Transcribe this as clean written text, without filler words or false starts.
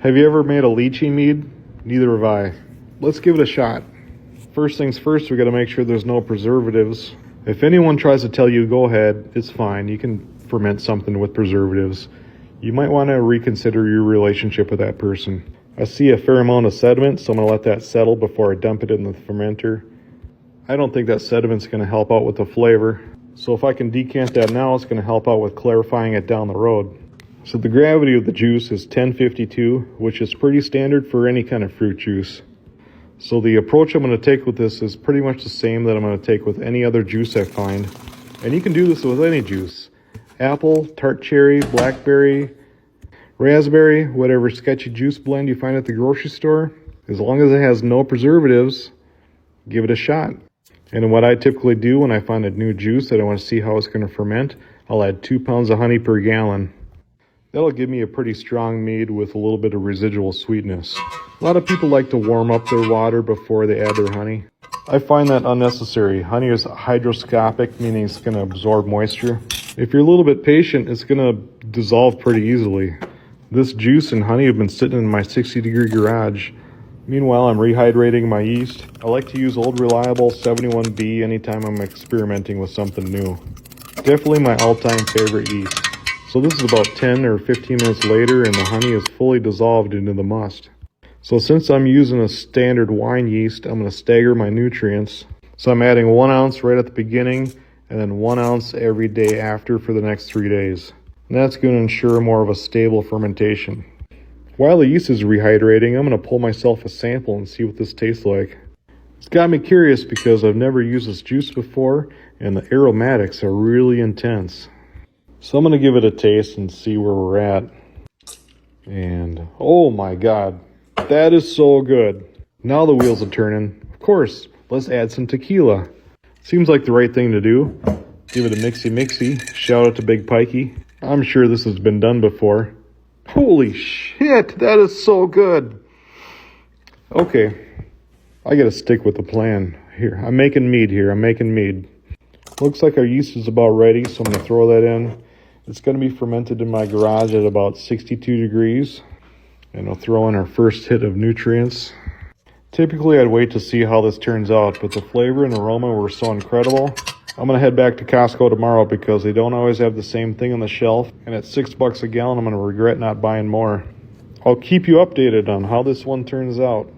Have you ever made a lychee mead? Neither have I. Let's give it a shot. First things first, we got to make sure there's no preservatives. If anyone tries to tell you go ahead, it's fine. You can ferment something with preservatives. You might want to reconsider your relationship with that person. I see a fair amount of sediment, so I'm going to let that settle before I dump it in the fermenter. I don't think that sediment's going to help out with the flavor. So if I can decant that now, it's going to help out with clarifying it down the road. So the gravity of the juice is 1052, which is pretty standard for any kind of fruit juice. So the approach I'm going to take with this is pretty much the same that I'm going to take with any other juice I find. And you can do this with any juice. Apple, tart cherry, blackberry, raspberry, whatever sketchy juice blend you find at the grocery store. As long as it has no preservatives, give it a shot. And what I typically do when I find a new juice that I want to see how it's going to ferment, I'll add 2 pounds of honey per gallon. That'll give me a pretty strong mead with a little bit of residual sweetness. A lot of people like to warm up their water before they add their honey. I find that unnecessary. Honey is hygroscopic, meaning it's going to absorb moisture. If you're a little bit patient, it's going to dissolve pretty easily. This juice and honey have been sitting in my 60-degree garage. Meanwhile, I'm rehydrating my yeast. I like to use Old Reliable 71B anytime I'm experimenting with something new. Definitely my all-time favorite yeast. So this is about 10 or 15 minutes later and the honey is fully dissolved into the must. So since I'm using a standard wine yeast, I'm going to stagger my nutrients. So I'm adding 1 ounce right at the beginning and then 1 ounce every day after for the next 3 days. And that's going to ensure more of a stable fermentation. While the yeast is rehydrating, I'm going to pull myself a sample and see what this tastes like. It's got me curious because I've never used this juice before and the aromatics are really intense. So I'm going to give it a taste and see where we're at. And oh my God, that is so good. Now the wheels are turning. Of course, let's add some tequila. Seems like the right thing to do. Give it a mixy. Shout out to Big Pikey. I'm sure this has been done before. Holy shit, that is so good. Okay, I got to stick with the plan. Here, I'm making mead. Looks like our yeast is about ready, so I'm going to throw that in. It's going to be fermented in my garage at about 62 degrees. And I'll throw in our first hit of nutrients. Typically, I'd wait to see how this turns out, but the flavor and aroma were so incredible. I'm going to head back to Costco tomorrow because they don't always have the same thing on the shelf. And at $6 a gallon, I'm going to regret not buying more. I'll keep you updated on how this one turns out.